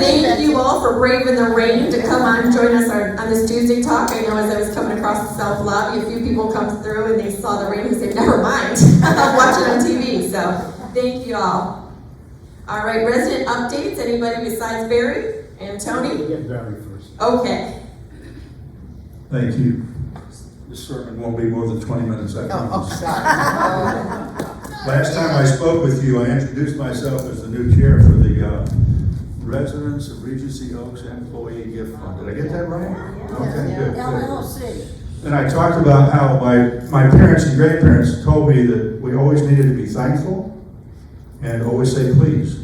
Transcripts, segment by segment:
thank you all for braving the rain to come on and join us on this Tuesday talk. I know as I was coming across the South Lobby, a few people come through and they saw the rain and said, never mind, I'll watch it on TV. So thank you all. All right, resident updates. Anybody besides Barry and Tony? We'll get Barry first. Okay. Thank you. This sermon won't be more than 20 minutes, I promise. Last time I spoke with you, I introduced myself as the new chair for the Residents of Regency Oaks Employee Gift Fund. Did I get that right? Okay, good. LLC. And I talked about how my parents and grandparents told me that we always needed to be thankful and always say please.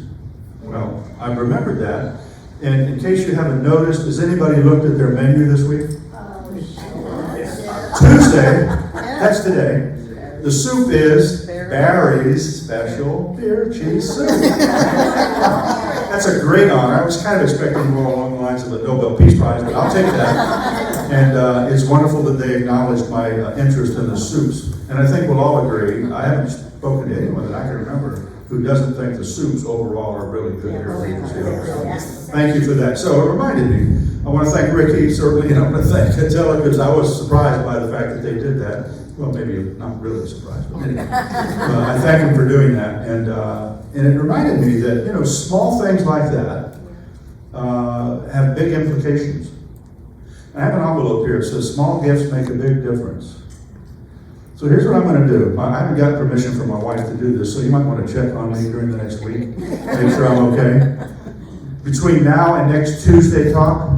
Well, I've remembered that. And in case you haven't noticed, has anybody looked at their menu this week? Tuesday, that's today. The soup is Barry's Special Beer Cheese Soup. That's a great honor. I was kind of expecting more along the lines of a Nobel Peace Prize, but I'll take that. And it's wonderful that they acknowledged my interest in the soups. And I think we'll all agree, I haven't spoken to anyone that I can remember who doesn't think the soups overall are really good here at Regency Oaks. Thank you for that. So it reminded me, I want to thank Ricky, certainly, and I want to thank Catella, because I was surprised by the fact that they did that. Well, maybe not really surprised, but anyway. I thank him for doing that. And it reminded me that, you know, small things like that have big implications. I have an envelope here. It says, small gifts make a big difference. So here's what I'm going to do. I haven't got permission from my wife to do this, so you might want to check on me during the next week, make sure I'm okay. Between now and next Tuesday talk,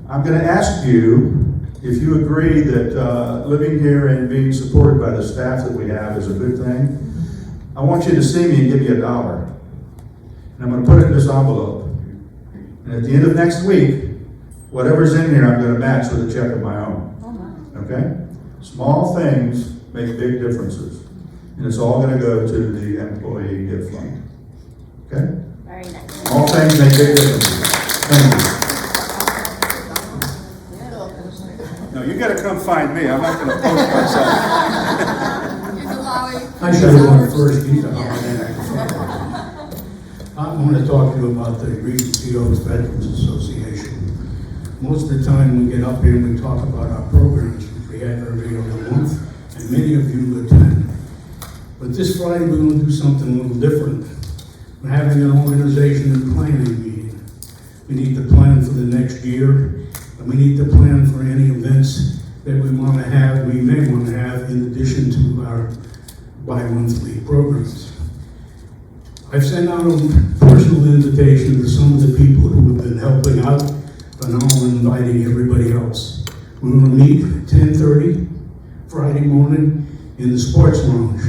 I'm going to ask you if you agree that living here and being supported by the staff that we have is a good thing. I want you to see me and give me $1. And I'm going to put it in this envelope. And at the end of next week, whatever's in here, I'm going to match with a check of my own. Okay? Small things make big differences. And it's all going to go to the Employee Gift Fund. Okay? Very nice. Small things make big differences. Thank you. No, you gotta come find me. I'm not gonna post myself. I should have gone first, Gita. I want to talk to you about the Regency Oaks Veterans Association. Most of the time we get up here and we talk about our programs, which we have every other month, and many of you attend. But this Friday we're going to do something a little different. We're having an organization and planning meeting. We need to plan for the next year. And we need to plan for any events that we want to have, we may want to have, in addition to our bi-monthly programs. I've sent out a personal invitation to some of the people who have been helping out, but now I'm inviting everybody else. We're going to meet at 10:30 Friday morning in the sports lounge.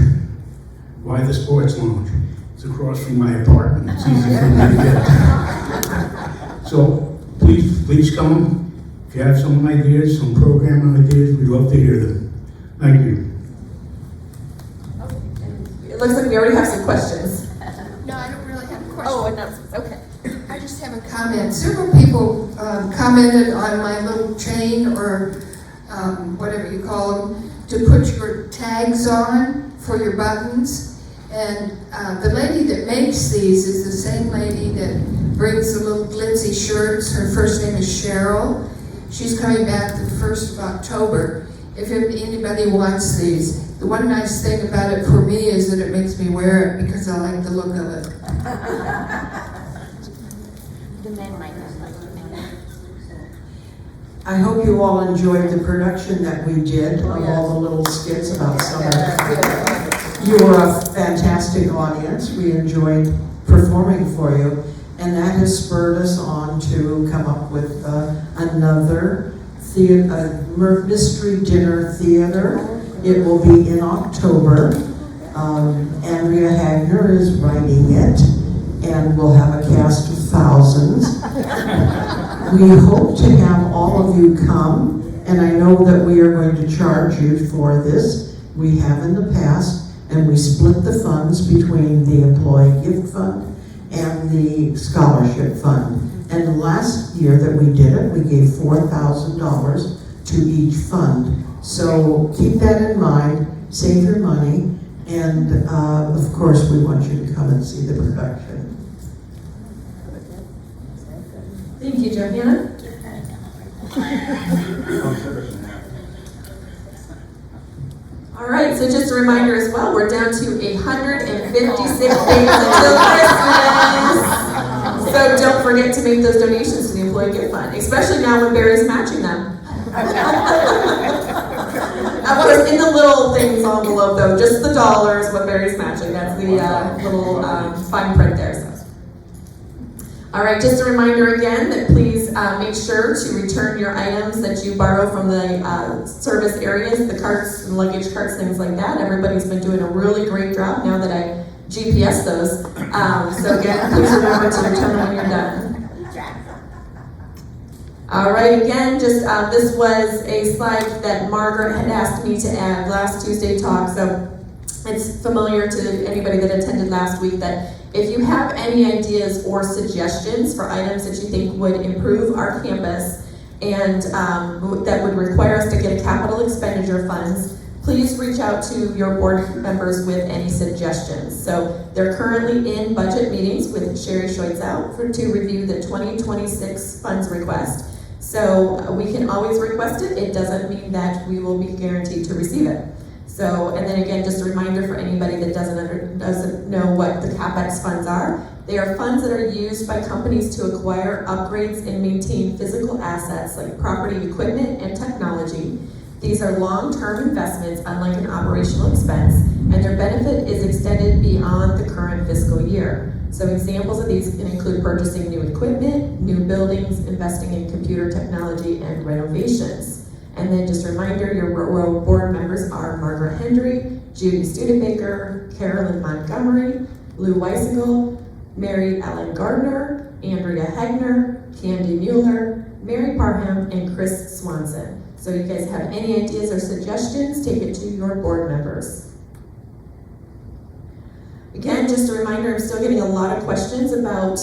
Why the sports lounge? It's across from my apartment. It's easy for me to get. So please come. If you have some ideas, some program ideas, we'd love to hear them. Thank you. It looks like we already have some questions. No, I don't really have a question. Oh, announcements. Okay. I just have a comment. Several people commented on my little chain or whatever you call them to put your tags on for your buttons. And the lady that makes these is the same lady that brings the little glitzy shirts. Her first name is Cheryl. She's coming back the 1st of October. If anybody wants these, the one nice thing about it for me is that it makes me wear it because I like the look of it. The men might not like the men. I hope you all enjoyed the production that we did of all the little skits about summer. You were a fantastic audience. We enjoyed performing for you. And that has spurred us on to come up with another mystery dinner theater. It will be in October. Andrea Hagner is writing it, and we'll have a cast of thousands. We hope to have all of you come, and I know that we are going to charge you for this. We have in the past, and we split the funds between the Employee Gift Fund and the Scholarship Fund. And the last year that we did it, we gave $4,000 to each fund. So keep that in mind, save your money, and of course we want you to come and see the production. Thank you, Johanna. All right, so just a reminder as well, we're down to 156 days until Christmas. So don't forget to make those donations to the Employee Gift Fund, especially now when Barry's matching them. Of course, in the little things envelope though, just the dollars, what Barry's matching, that's the little fine print there. So. All right, just a reminder again that please make sure to return your items that you borrow from the service areas, the carts and luggage carts, things like that. Everybody's been doing a really great job now that I GPS those. So again, please remember to return when you're done. All right, again, just this was a slide that Margaret had asked me to add last Tuesday talk, so it's familiar to anybody that attended last week that if you have any ideas or suggestions for items that you think would improve our campus and that would require us to get a capital expenditure funds, please reach out to your board members with any suggestions. So they're currently in budget meetings with Sherry Schoitzow to review the 2026 funds request. So we can always request it. It doesn't mean that we will be guaranteed to receive it. So, and then again, just a reminder for anybody that doesn't know what the CapEx funds are. They are funds that are used by companies to acquire, upgrades, and maintain physical assets like property, equipment, and technology. These are long-term investments, unlike an operational expense, and their benefit is extended beyond the current fiscal year. So examples of these can include purchasing new equipment, new buildings, investing in computer technology, and renovations. And then just a reminder, your board members are Margaret Hendry, Judy Studebaker, Carolyn Montgomery, Lou Weisigal, Mary Ellen Gardner, Andrea Hegner, Candy Mueller, Mary Parham, and Chris Swanson. So you guys have any ideas or suggestions, take it to your board members. Again, just a reminder, I'm still getting a lot of questions about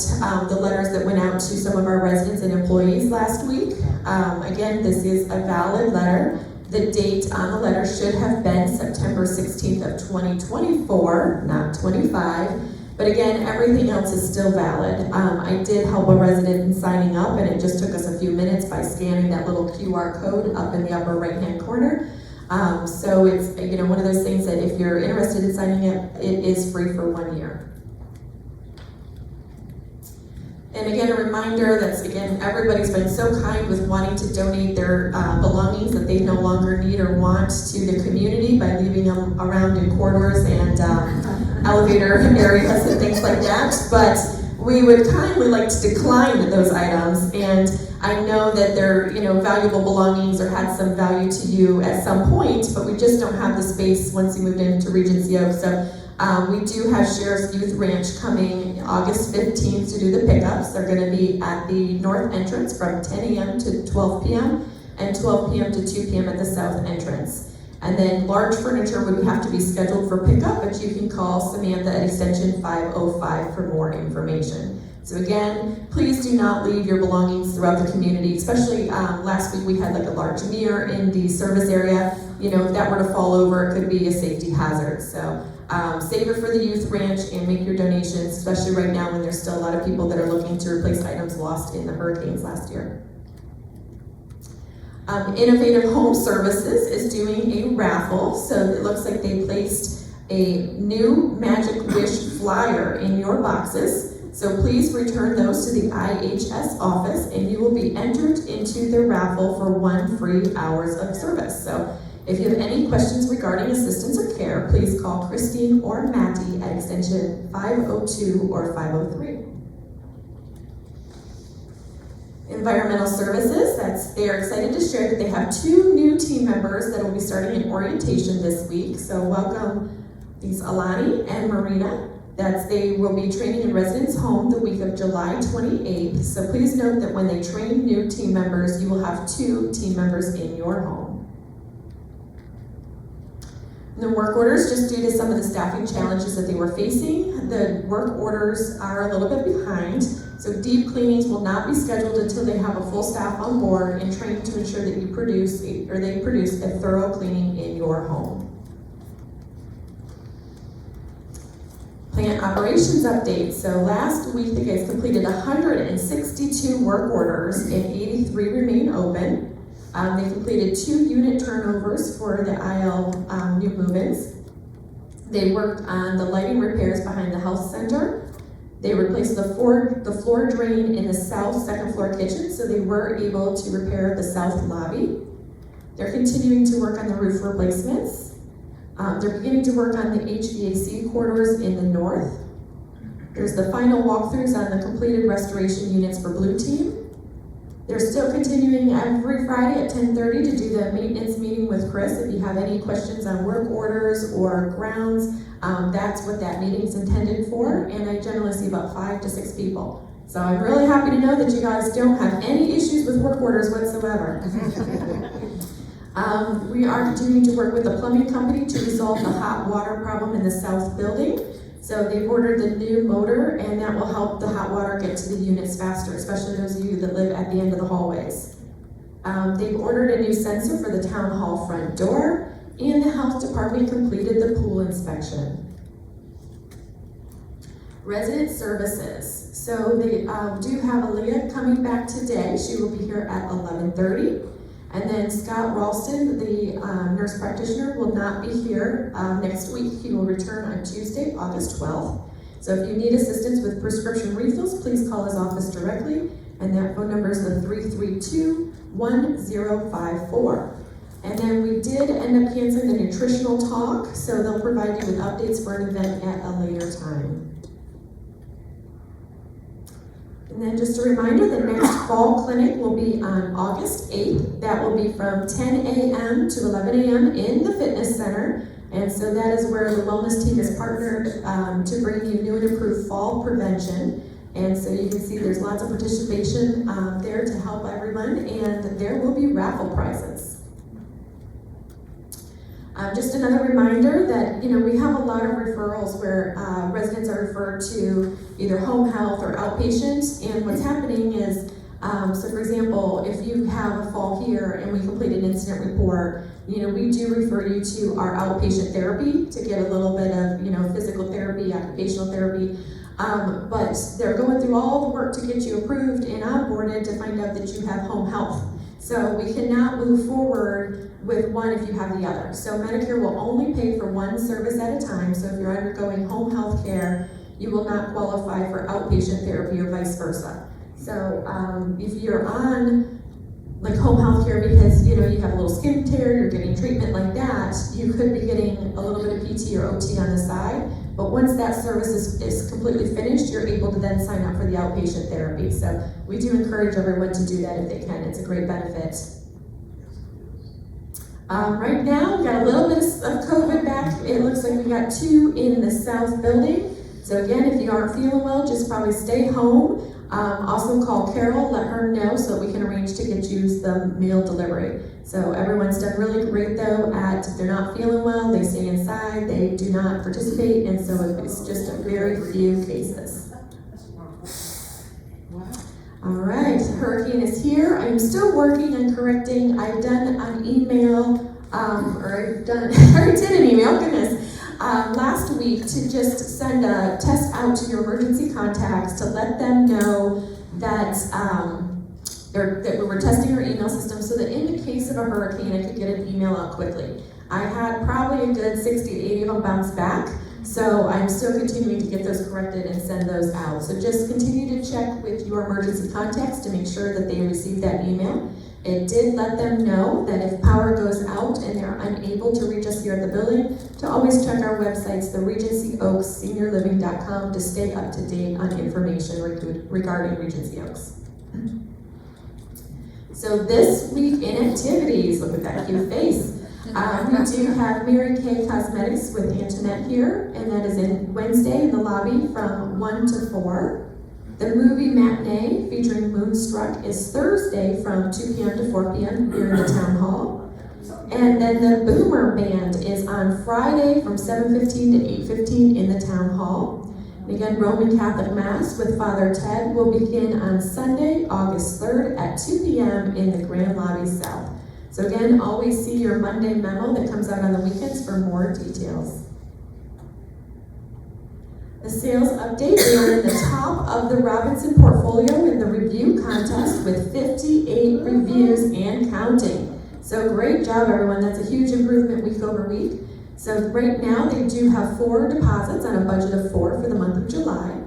the letters that went out to some of our residents and employees last week. Again, this is a valid letter. The date on the letter should have been September 16th of 2024, not 25. But again, everything else is still valid. I did help a resident in signing up, and it just took us a few minutes by scanning that little QR code up in the upper right-hand corner. So it's one of those things that if you're interested in signing up, it is free for 1 year. And again, a reminder that everybody's been so kind with wanting to donate their belongings that they no longer need or want to the community by leaving them around in corridors and elevator areas and things like that. But we would kindly like to decline those items, and I know that they're valuable belongings or had some value to you at some point, but we just don't have the space once you moved into Regency Oak. So we do have Sheriff's Youth Ranch coming August 15th to do the pickups. They're going to be at the north entrance from 10 a.m. to 12 p.m. and 12 p.m. to 2 p.m. at the south entrance. And then large furniture would have to be scheduled for pickup, but you can call Samantha at extension 505 for more information. So again, please do not leave your belongings throughout the community, especially last week we had like a large mirror in the service area. If that were to fall over, it could be a safety hazard. So save it for the youth ranch and make your donations, especially right now when there's still a lot of people that are looking to replace items lost in the hurricanes last year. Innovative Home Services is doing a raffle, so it looks like they placed a new Magic Wish flyer in your boxes. So please return those to the IHS office and you will be entered into the raffle for 1 free hours of service. So if you have any questions regarding assistance or care, please call Christine or Matty at extension 502 or 503. Environmental Services, they are excited to share that they have 2 new team members that will be starting in orientation this week. So welcome these Alani and Marina. They will be training in residence home the week of July 28th. So please note that when they train new team members, you will have 2 team members in your home. And the work orders, just due to some of the staffing challenges that they were facing, the work orders are a little bit behind. So deep cleanings will not be scheduled until they have a full staff on board and trained to ensure that they produce a thorough cleaning in your home. plant operations update. So last week, the guys completed 162 work orders and 83 remain open. They completed 2 unit turnovers for the IL new move-ins. They worked on the lighting repairs behind the health center. They replaced the floor drain in the south second floor kitchen, so they were able to repair the south lobby. They're continuing to work on the roof replacements. They're beginning to work on the HVAC corridors in the north. There's the final walkthroughs on the completed restoration units for Blue Team. They're still continuing every Friday at 10:30 to do the maintenance meeting with Chris. If you have any questions on work orders or grounds, that's what that meeting's intended for. And I generally see about 5 to 6 people. So I'm really happy to know that you guys don't have any issues with work orders whatsoever. We are continuing to work with the plumbing company to resolve the hot water problem in the south building. So they've ordered the new motor, and that will help the hot water get to the units faster, especially those of you that live at the end of the hallways. They've ordered a new sensor for the town hall front door, and the health department completed the pool inspection. Resident services. So they do have Aaliyah coming back today. She will be here at 11:30. And then Scott Ralston, the nurse practitioner, will not be here next week. He will return on Tuesday, August 12th. So if you need assistance with prescription refills, please call his office directly. And that phone number is the 332-1054. And then we did end up canceling the nutritional talk, so they'll provide you with updates for an event at a later time. And then just a reminder, the next fall clinic will be on August 8th. That will be from 10 a.m. to 11 a.m. in the fitness center. And so that is where the wellness team is partnered to bring you new and improved fall prevention. And so you can see there's lots of participation there to help everyone, and there will be raffle prizes. Just another reminder that, we have a lot of referrals where residents are referred to either home health or outpatient, and what's happening is, so for example, if you have a fall here and we complete an incident report, we do refer you to our outpatient therapy to get a little bit of, physical therapy, occupational therapy, but they're going through all the work to get you approved and onboarded to find out that you have home health. So we cannot move forward with one if you have the other. So Medicare will only pay for one service at a time. So if you're undergoing home health care, you will not qualify for outpatient therapy or vice versa. So if you're on like home health care because you have a little skin tear, you're getting treatment like that, you could be getting a little bit of PT or OT on the side. But once that service is completely finished, you're able to then sign up for the outpatient therapy. So we do encourage everyone to do that if they can. It's a great benefit. Right now, we've got a little bit of COVID back. It looks like we got 2 in the south building. So again, if you aren't feeling well, just probably stay home. Also call Carol, let her know so that we can arrange to get you the meal delivery. So everyone's done really great though if they're not feeling well, they stay inside, they do not participate, and so it's just a very few cases. All right, hurricane is here. I'm still working on correcting. I've done an email, I already did an email, goodness, last week to just send a test out to your emergency contacts to let them know that that we were testing our email system so that in the case of a hurricane, I could get an email out quickly. I had probably a good 60 to 80 of them bounce back, so I'm still continuing to get those corrected and send those out. So just continue to check with your emergency contacts to make sure that they received that email. It did let them know that if power goes out and they're unable to reach us here at the building, to always check our websites, the Regency Oaks, seniorliving.com, to stay up to date on information regarding Regency Oaks. So this week in activities, look at that cute face. We do have Mary Kay Cosmetics with Antoinette here, and that is in Wednesday in the lobby from 1 to 4. The movie matinee featuring Moonstruck is Thursday from 2 p.m. to 4 p.m. here in the town hall. And then the Boomer Band is on Friday from 7:15 to 8:15 in the town hall. And again, Roman Catholic Mass with Father Ted will begin on Sunday, August 3rd at 2 p.m. in the Grand Lobby South. So again, always see your Monday memo that comes out on the weekends for more details. The sales update, they are in the top of the Robinson portfolio in the review contest with 58 reviews and counting. So great job, everyone. That's a huge improvement week over week. So right now, they do have 4 deposits on a budget of 4 for the month of July.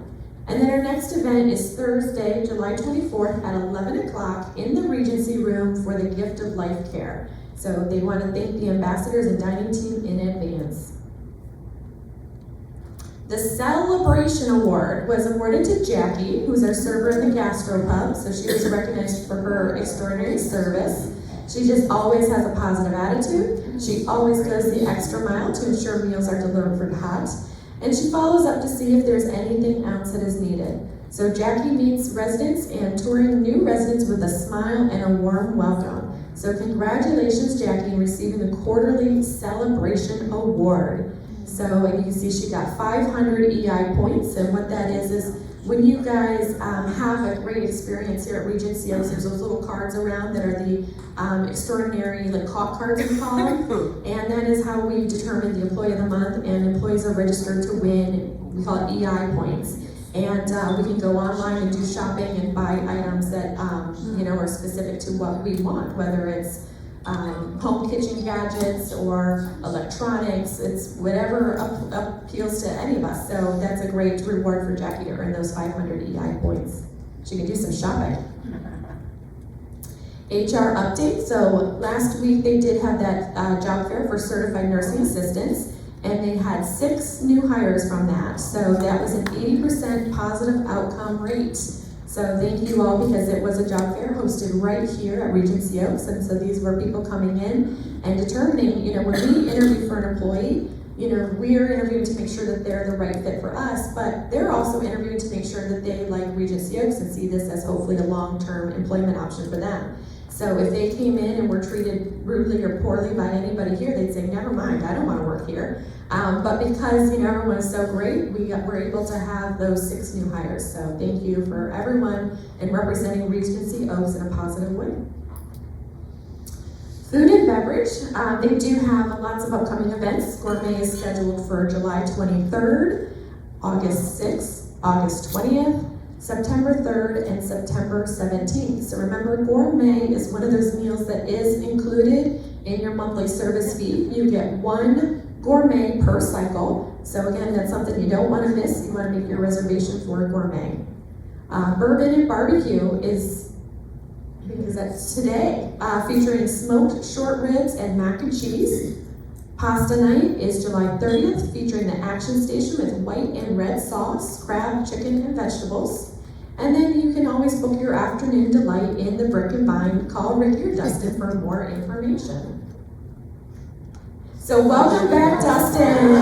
And then our next event is Thursday, July 24th at 11 o'clock in the Regency Room for the Gift of Life Care. So they want to thank the ambassadors and dining team in advance. The Celebration Award was awarded to Jackie, who's our server in the Gastropub. So she was recognized for her extraordinary service. She just always has a positive attitude. She always goes the extra mile to ensure meals are delivered hot. And she follows up to see if there's anything else that is needed. So Jackie meets residents and touring new residents with a smile and a warm welcome. So congratulations, Jackie, in receiving the quarterly Celebration Award. So you can see she got 500 EI points, and what that is when you guys have a great experience here at Regency Oaks, there's those little cards around that are the extraordinary, like CAW cards we call them, and that is how we determine the Employee of the Month, and employees are registered to win, we call it EI points. And we can go online and do shopping and buy items that are specific to what we want, whether it's home kitchen gadgets or electronics. It's whatever appeals to any of us. So that's a great reward for Jackie to earn those 500 EI points. She can do some shopping. HR update. So last week they did have that job fair for certified nursing assistants, and they had 6 new hires from that. So that was an 80% positive outcome rate. So thank you all, because it was a job fair hosted right here at Regency Oaks, and so these were people coming in and determining, when we interview for an employee, we're interviewing to make sure that they're the right fit for us, but they're also interviewing to make sure that they like Regency Oaks and see this as hopefully a long-term employment option for them. So if they came in and were treated rudely or poorly by anybody here, they'd say, never mind, I don't want to work here. But because everyone is so great, we were able to have those 6 new hires. So thank you for everyone and representing Regency Oaks in a positive way. Food and beverage, they do have lots of upcoming events. Gourmet is scheduled for July 23rd, August 6th, August 20th, September 3rd, and September 17th. So remember, Gourmet is one of those meals that is included in your monthly service fee. You get 1 gourmet per cycle. So again, that's something you don't want to miss. You want to make your reservation for Gourmet. Bourbon and Barbecue is, I think that's today, featuring smoked short ribs and mac and cheese. Pasta night is July 30th, featuring the Action Station with white and red sauce, crab, chicken, and vegetables. And then you can always book your afternoon delight in the Brick and Vine. Call Ricky or Dustin for more information. So welcome back, Dustin.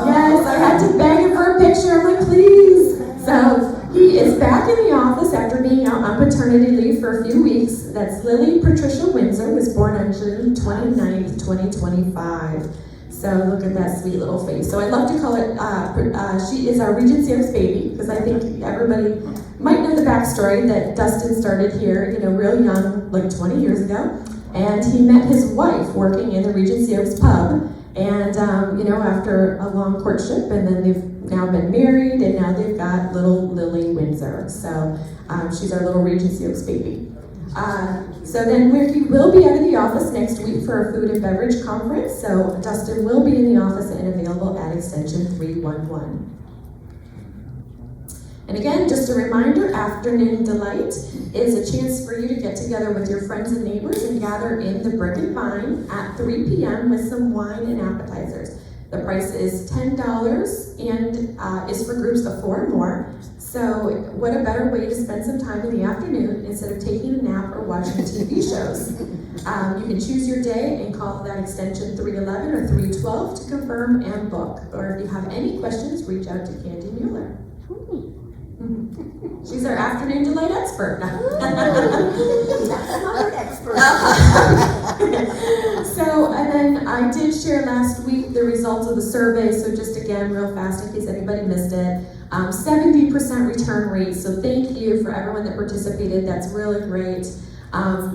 Yes, I had to beg him for a picture. I'm like, please. So he is back in the office after being out on paternity leave for a few weeks. That's Lily Patricia Windsor, was born on June 29th, 2025. So look at that sweet little face. So I love to call it, she is our Regency Oaks baby, because I think everybody might know the backstory that Dustin started here, real young, like 20 years ago. And he met his wife working in the Regency Oaks pub. And, after a long courtship, and then they've now been married, and now they've got little Lily Windsor. So she's our little Regency Oaks baby. So then Ricky will be out of the office next week for a food and beverage conference. So Dustin will be in the office and available at extension 311. And again, just a reminder, Afternoon Delight is a chance for you to get together with your friends and neighbors and gather in the Brick and Vine at 3 p.m. with some wine and appetizers. The price is $10 and is for groups of 4 or more. So what a better way to spend some time in the afternoon instead of taking a nap or watching TV shows. You can choose your day and call that extension 311 or 312 to confirm and book. Or if you have any questions, reach out to Candy Mueller. She's our Afternoon Delight expert. That's not an expert. So, and then I did share last week the results of the survey. So just again, real fast, in case anybody missed it, 70% return rate. So thank you for everyone that participated. That's really great.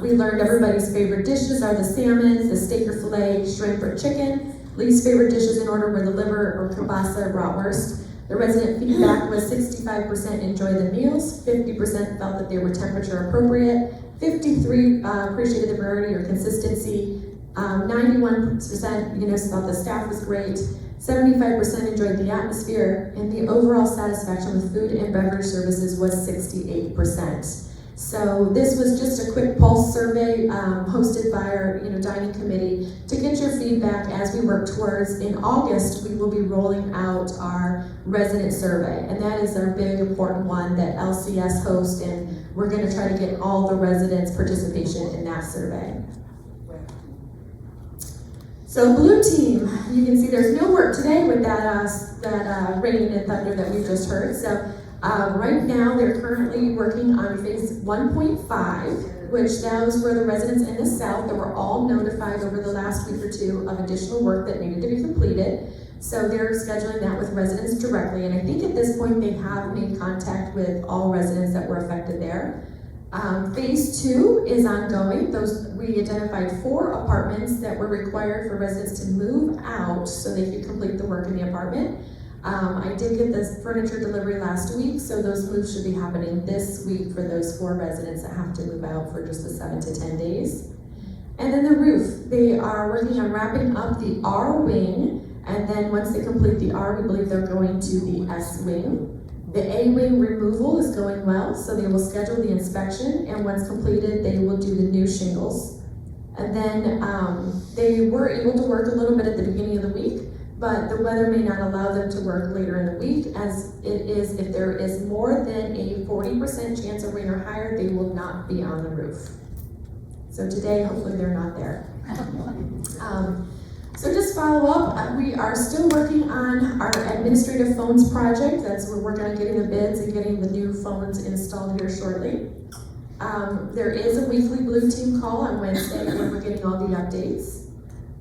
We learned everybody's favorite dishes are the salmon, the steak or filet, shrimp or chicken. Least favorite dishes in order were the liver or kielbasa or bratwurst. The resident feedback was 65% enjoyed the meals, 50% felt that they were temperature appropriate, 53 appreciated the variety or consistency, 91% thought the staff was great, 75% enjoyed the atmosphere, and the overall satisfaction with food and beverage services was 68%. So this was just a quick pulse survey hosted by our dining committee to get your feedback as we work towards, in August, we will be rolling out our resident survey. And that is our big important one that LCS hosts, and we're gonna try to get all the residents' participation in that survey. So blue team, you can see there's no work today with that rain and thunder that we just heard. So right now they're currently working on phase 1.5, which those were the residents in the south that were all notified over the last week or two of additional work that needed to be completed. So they're scheduling that with residents directly, and I think at this point they have made contact with all residents that were affected there. Phase 2 is ongoing. We identified 4 apartments that were required for residents to move out so they could complete the work in the apartment. I did get this furniture delivery last week, so those moves should be happening this week for those 4 residents that have to move out for just the 7 to 10 days. And then the roof, they are working on wrapping up the R wing, and then once they complete the R, we believe they're going to the S wing. The A wing removal is going well, so they will schedule the inspection, and once completed, they will do the new shingles. And then they were able to work a little bit at the beginning of the week, but the weather may not allow them to work later in the week, as it is, if there is more than a 40% chance of rain or higher, they will not be on the roof. So today, hopefully they're not there. So just follow up, we are still working on our administrative phones project. That's where we're working on getting the bids and getting the new phones installed here shortly. There is a weekly blue team call on Wednesday where we're getting all the updates.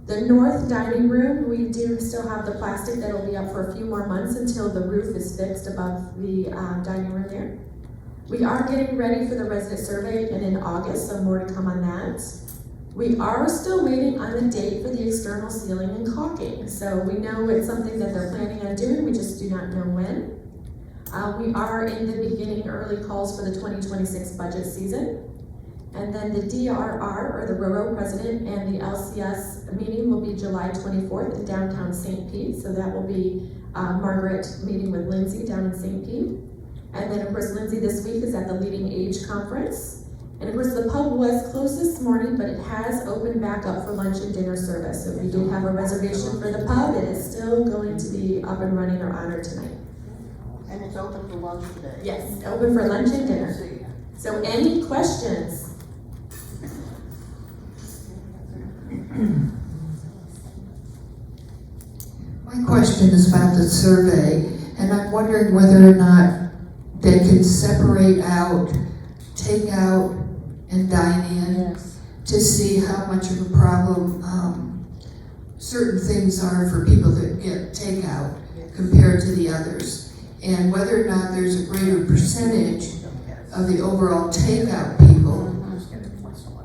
The north dining room, we do still have the plastic that'll be up for a few more months until the roof is fixed above the dining room there. We are getting ready for the resident survey and in August, so more to come on that. We are still waiting on the date for the external sealing and caulking. So we know it's something that they're planning on doing, we just do not know when. We are in the beginning early calls for the 2026 budget season. And then the DRR, or the Borough President, and the LCS meeting will be July 24th in downtown St. Pete. So that will be Margaret meeting with Lindsay down in St. Pete. And then of course Lindsay this week is at the Leading Age Conference. And of course the pub was closed this morning, but it has opened back up for lunch and dinner service. So if you do have a reservation for the pub, it is still going to be up and running or honored tonight. And it's open for lunch today. Yes, open for lunch and dinner. So any questions? My question is about the survey, and I'm wondering whether or not they can separate out takeout and dine-in to see how much of a problem certain things are for people that get takeout compared to the others, and whether or not there's a greater percentage of the overall takeout people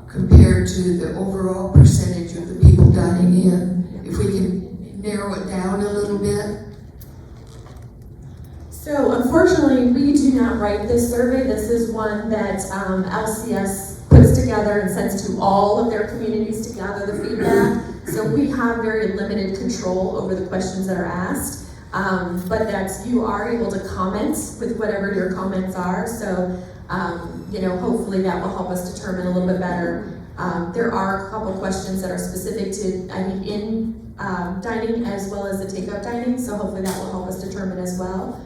compared to the overall percentage of the people dining in. If we can narrow it down a little bit. So unfortunately, we do not write this survey. This is one that LCS puts together and sends to all of their communities to gather the feedback. So we have very limited control over the questions that are asked. But that's, you are able to comment with whatever your comments are. So, hopefully that will help us determine a little bit better. There are a couple questions that are specific to, in dining as well as the takeout dining. So hopefully that will help us determine as well.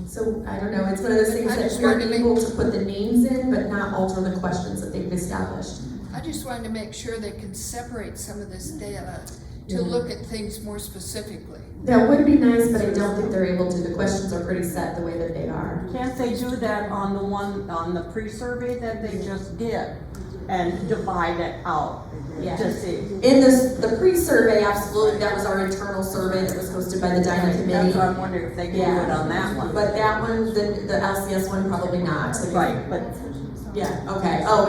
So I don't know, it's one of those things I that just we're wanted to able to put the names in, but not alter the questions that they've established. I just wanted to make sure they can separate some of this data to look at things more specifically. That would be nice, but I don't think they're able to. The questions are pretty set the way that they are. Can't they do that on the one, on the pre-survey that they just did and divide it out Yeah. to see? In the pre-survey, absolutely, that was our internal survey that was hosted by the dining committee. That's what I'm wondering if they can do it on that one. But that one, the LCS one, probably not. Right, but Yeah, okay. Oh,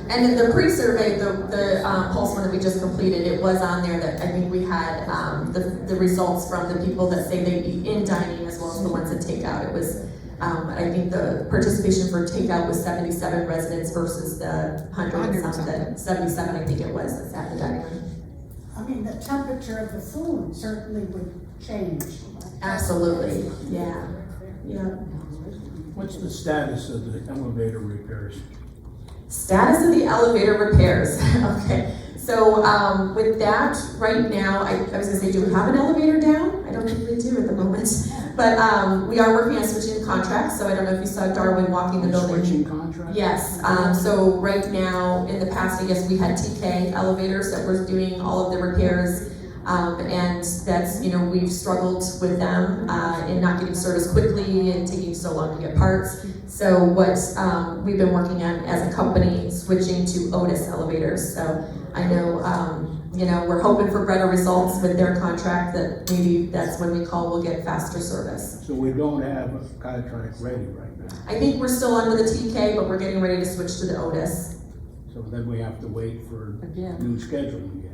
and then the pre-survey, the pulse one that we just completed, it was on there that I think we had the results from the people that say they eat in dining as well as the ones that take out. It was, I think the participation for takeout was 77 residents versus the 100 and something, 77 I think it was that's at the dining room. I mean, the temperature of the food certainly would change. Absolutely, yeah, yeah. What's the status of the elevator repairs? Status of the elevator repairs. Okay, so with that, right now, I was gonna say, do we have an elevator down? I don't think we do at the moment. But we are working on switching contracts, so I don't know if you saw Darwin walking the building. Switching contract? Yes, so right now, in the past, I guess we had TK elevators that were doing all of the repairs. And that's, we've struggled with them in not getting service quickly and taking so long to get parts. So what we've been working on as a company, switching to Otis elevators. So I know, we're hoping for better results with their contract, that maybe that's when we call, we'll get faster service. So we don't have a contract ready right now. I think we're still under the TK, but we're getting ready to switch to the Otis. So then we have to wait for Again. new scheduling again.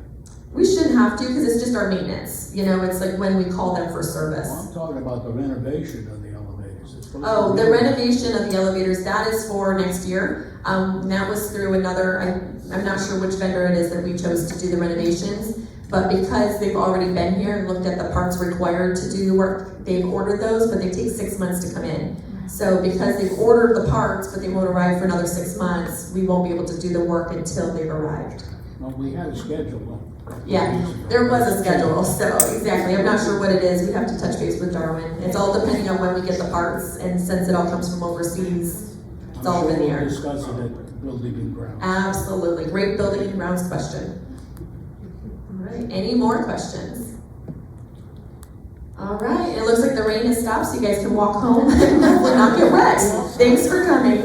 We shouldn't have to, because it's just our maintenance. It's like when we call them for service. Well, I'm talking about the renovation of the elevators. It's supposed Oh, to the be- renovation of the elevators, that is for next year. That was through another, I'm not sure which vendor it is that we chose to do the renovations, but because they've already been here and looked at the parts required to do the work, they've ordered those, but they take 6 months to come in. So because they've ordered the parts, but they won't arrive for another 6 months, we won't be able to do the work until they've arrived. Well, we had a schedule. Yeah, there was a schedule, so exactly. I'm not sure what it is. We'd have to touch base with Darwin. It's all depending on when we get the parts, and since it all comes from overseas, it's all I'm in sure the we'll air. discuss it at Building and Grounds. Absolutely. Great building and grounds question. All right, any more questions? All right, it looks like the rain has stopped, so you guys can walk home and hopefully not get wet. Thanks for coming.